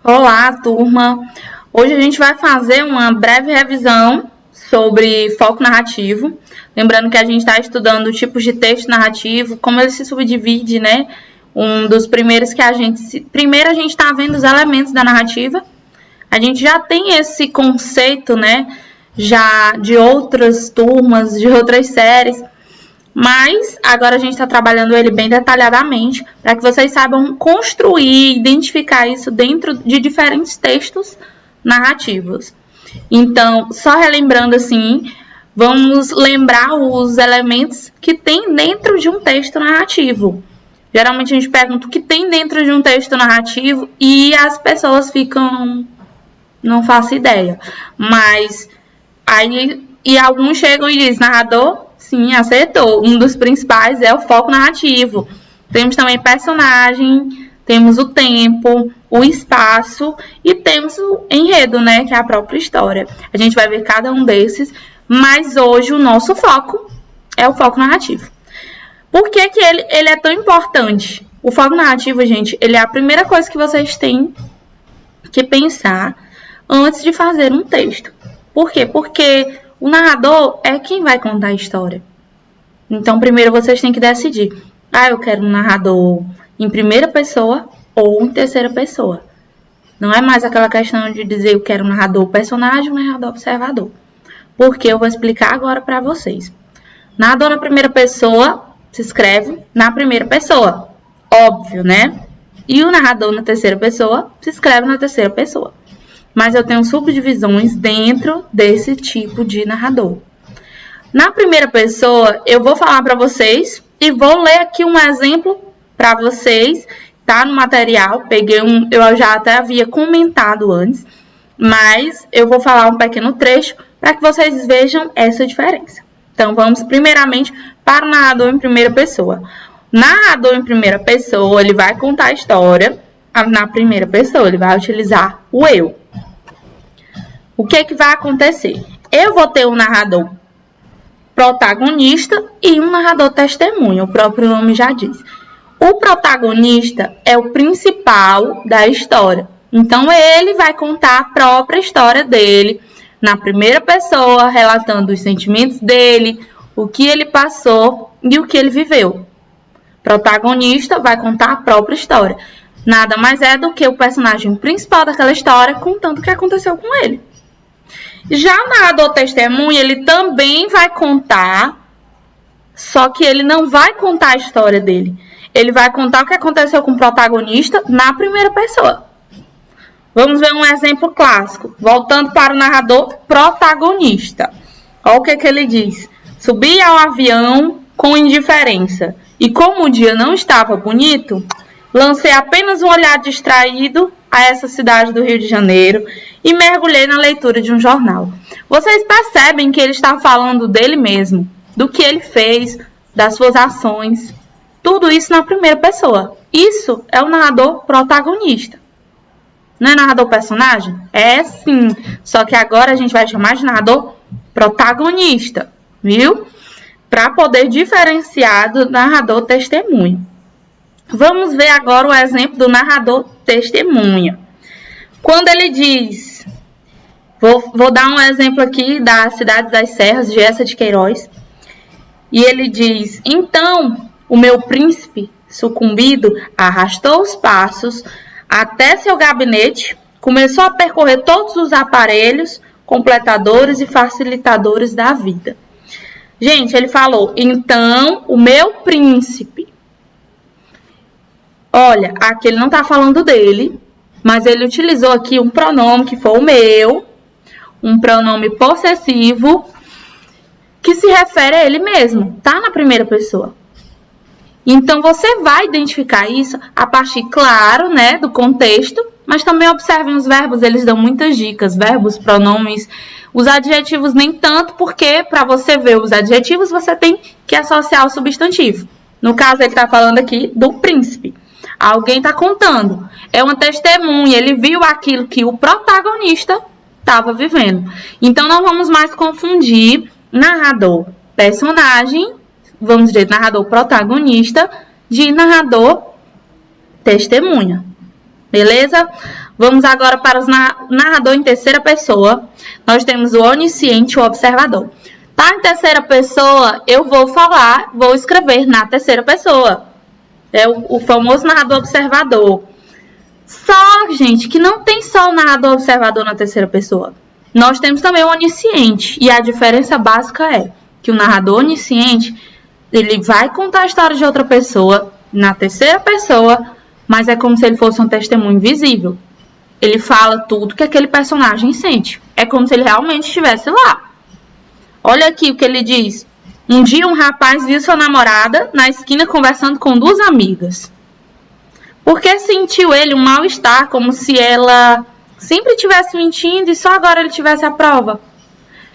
Olá, turma! Hoje a gente vai fazer uma breve revisão sobre foco narrativo. Lembrando que a gente está estudando tipos de texto narrativo, como ele se subdivide, né? Um dos primeiros que Primeiro a gente está vendo os elementos da narrativa. A gente já tem esse conceito, né? Já de outras turmas, de outras séries. Mas agora a gente está trabalhando ele bem detalhadamente para que vocês saibam construir, identificar isso dentro de diferentes textos narrativos. Então, só relembrando assim, vamos lembrar os elementos que tem dentro de um texto narrativo. Geralmente a gente pergunta o que tem dentro de um texto narrativo e as pessoas ficam, não faço ideia. Mas aí alguns chegam e dizem, narrador. Sim, acertou. Um dos principais é o foco narrativo. Temos também personagem, temos o tempo, o espaço e temos o enredo, né, que é a própria história. A gente vai ver cada um desses, mas hoje o nosso foco é o foco narrativo. Por que ele é tão importante? O foco narrativo, gente, ele é a primeira coisa que vocês têm que pensar antes de fazer um texto. Por quê? Porque o narrador é quem vai contar a história. Então, primeiro vocês têm que decidir. Eu quero um narrador em primeira pessoa ou em terceira pessoa. Não é mais aquela questão de dizer eu quero um narrador personagem ou um narrador observador. Porque eu vou explicar agora para vocês. Narrador na primeira pessoa se escreve na primeira pessoa. Óbvio, né? E o narrador na terceira pessoa se escreve na terceira pessoa. Mas eu tenho subdivisões dentro desse tipo de narrador. Na primeira pessoa, eu vou falar para vocês e vou ler aqui um exemplo para vocês. Tá no material, eu já até havia comentado antes, mas eu vou falar um pequeno trecho para que vocês vejam essa diferença. Então, vamos primeiramente para o narrador em primeira pessoa. Narrador em primeira pessoa, ele vai contar a história na primeira pessoa, ele vai utilizar o eu. O que vai acontecer? Eu vou ter um narrador protagonista e um narrador testemunha, o próprio nome já diz. O protagonista é o principal da história. Então, ele vai contar a própria história dele na primeira pessoa, relatando os sentimentos dele, o que ele passou e o que ele viveu. O protagonista vai contar a própria história. Nada mais é do que o personagem principal daquela história contando o que aconteceu com ele. Já o narrador testemunha, ele também vai contar, só que ele não vai contar a história dele. Ele vai contar o que aconteceu com o protagonista na primeira pessoa. Vamos ver um exemplo clássico. Voltando para o narrador protagonista. Olha o que ele diz. Subi ao avião com indiferença. E como o dia não estava bonito, lancei apenas um olhar distraído a essa cidade do Rio de Janeiro e mergulhei na leitura de um jornal. Vocês percebem que ele está falando dele mesmo, do que ele fez, das suas ações, tudo isso na primeira pessoa. Isso é o narrador protagonista. Não é narrador personagem? É sim, só que agora a gente vai chamar de narrador protagonista, viu? Para poder diferenciar do narrador testemunho. Vamos ver agora o exemplo do narrador testemunha. Quando ele diz, vou dar um exemplo aqui da Cidade das Serras, de Eça de Queiroz. E ele diz, então o meu príncipe sucumbido arrastou os passos até seu gabinete, começou a percorrer todos os aparelhos, completadores e facilitadores da vida. Gente, ele falou, então o meu príncipe. Olha, aqui ele não está falando dele, mas ele utilizou aqui um pronome que foi o meu, um pronome possessivo, que se refere a ele mesmo, tá na primeira pessoa. Então, você vai identificar isso a partir, claro, né, do contexto, mas também observem os verbos, eles dão muitas dicas, verbos, pronomes, os adjetivos nem tanto, porque para você ver os adjetivos, você tem que associar o substantivo. No caso, ele está falando aqui do príncipe. Alguém está contando. É uma testemunha. Ele viu aquilo que o protagonista estava vivendo. Então, não vamos mais confundir narrador personagem, vamos dizer, narrador protagonista, de narrador testemunha. Beleza? Vamos agora para os narrador em terceira pessoa. Nós temos o onisciente e o observador. Tá em terceira pessoa, eu vou escrever na terceira pessoa. É o famoso narrador observador. Só, gente, que não tem só o narrador observador na terceira pessoa. Nós temos também o onisciente. E a diferença básica é que o narrador onisciente, ele vai contar a história de outra pessoa na terceira pessoa, mas é como se ele fosse um testemunho invisível. Ele fala tudo que aquele personagem sente. É como se ele realmente estivesse lá. Olha aqui o que ele diz. Um dia um rapaz viu sua namorada na esquina conversando com duas amigas. Porque sentiu ele um mal-estar, como se ela sempre estivesse mentindo e só agora ele tivesse a prova.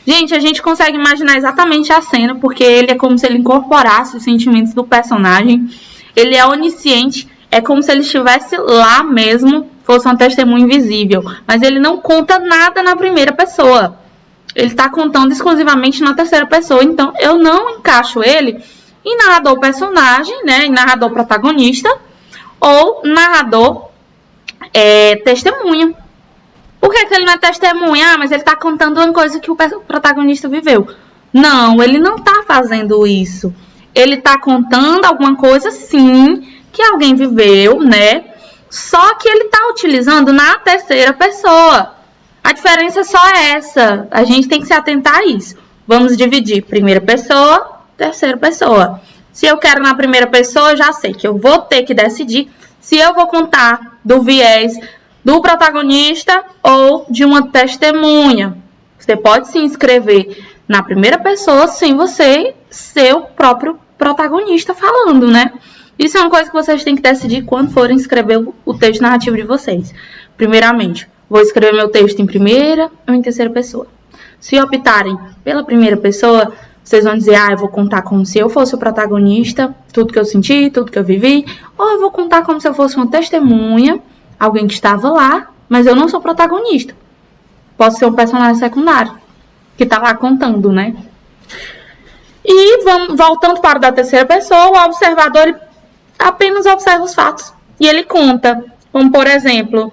Gente, a gente consegue imaginar exatamente a cena, porque ele é como se ele incorporasse os sentimentos do personagem. Ele é onisciente, é como se ele estivesse lá mesmo, fosse uma testemunha invisível. Mas ele não conta nada na primeira pessoa. Ele está contando exclusivamente na terceira pessoa. Então, eu não encaixo ele em narrador personagem, né? Em narrador protagonista ou narrador testemunha. Por que ele não é testemunha? Ah, mas ele está contando uma coisa que o protagonista viveu. Não, ele não está fazendo isso. Ele está contando alguma coisa, sim, que alguém viveu, né? Só que ele está utilizando na terceira pessoa. A diferença só é essa. A gente tem que se atentar a isso. Vamos dividir primeira pessoa, terceira pessoa. Se eu quero na primeira pessoa, eu já sei que eu vou ter que decidir se eu vou contar do viés do protagonista ou de uma testemunha. Você pode se inscrever na primeira pessoa sem você ser o próprio protagonista falando, né? Isso é uma coisa que vocês têm que decidir quando forem escrever o texto narrativo de vocês. Primeiramente, vou escrever meu texto em primeira ou em terceira pessoa. Se optarem pela primeira pessoa, vocês vão dizer, eu vou contar como se eu fosse o protagonista, tudo que eu senti, tudo que eu vivi. Ou eu vou contar como se eu fosse uma testemunha, alguém que estava lá, mas eu não sou protagonista. Posso ser um personagem secundário, que está lá contando, né? E voltando para o da terceira pessoa, o observador ele apenas observa os fatos. E ele conta, como por exemplo,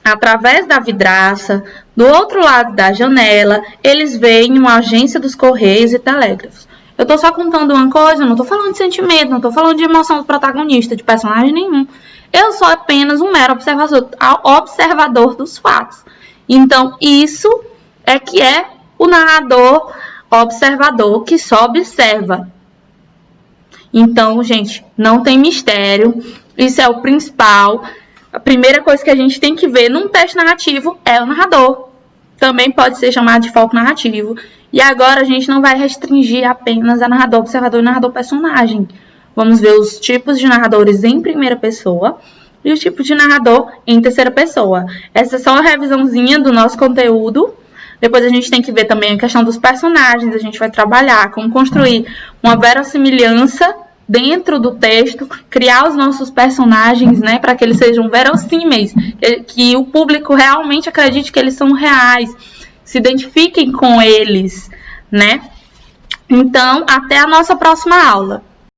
através da vidraça, do outro lado da janela, eles veem uma agência dos Correios e Telégrafos. Eu estou só contando uma coisa, não estou falando de sentimento, não estou falando de emoção do protagonista, de personagem nenhum. Eu sou apenas um mero observador dos fatos. Então, isso é que é o narrador observador que só observa. Então, gente, não tem mistério. Isso é o principal. A primeira coisa que a gente tem que ver num texto narrativo é o narrador. Também pode ser chamado de foco narrativo. E agora a gente não vai restringir apenas a narrador observador e narrador personagem. Vamos ver os tipos de narradores em primeira pessoa e os tipos de narrador em terceira pessoa. Essa é só uma revisãozinha do nosso conteúdo. Depois a gente tem que ver também a questão dos personagens. A gente vai trabalhar como construir uma verossimilhança dentro do texto, criar os nossos personagens, né, para que eles sejam verossímeis, que o público realmente acredite que eles são reais, se identifiquem com eles, né? Então, até a nossa próxima aula.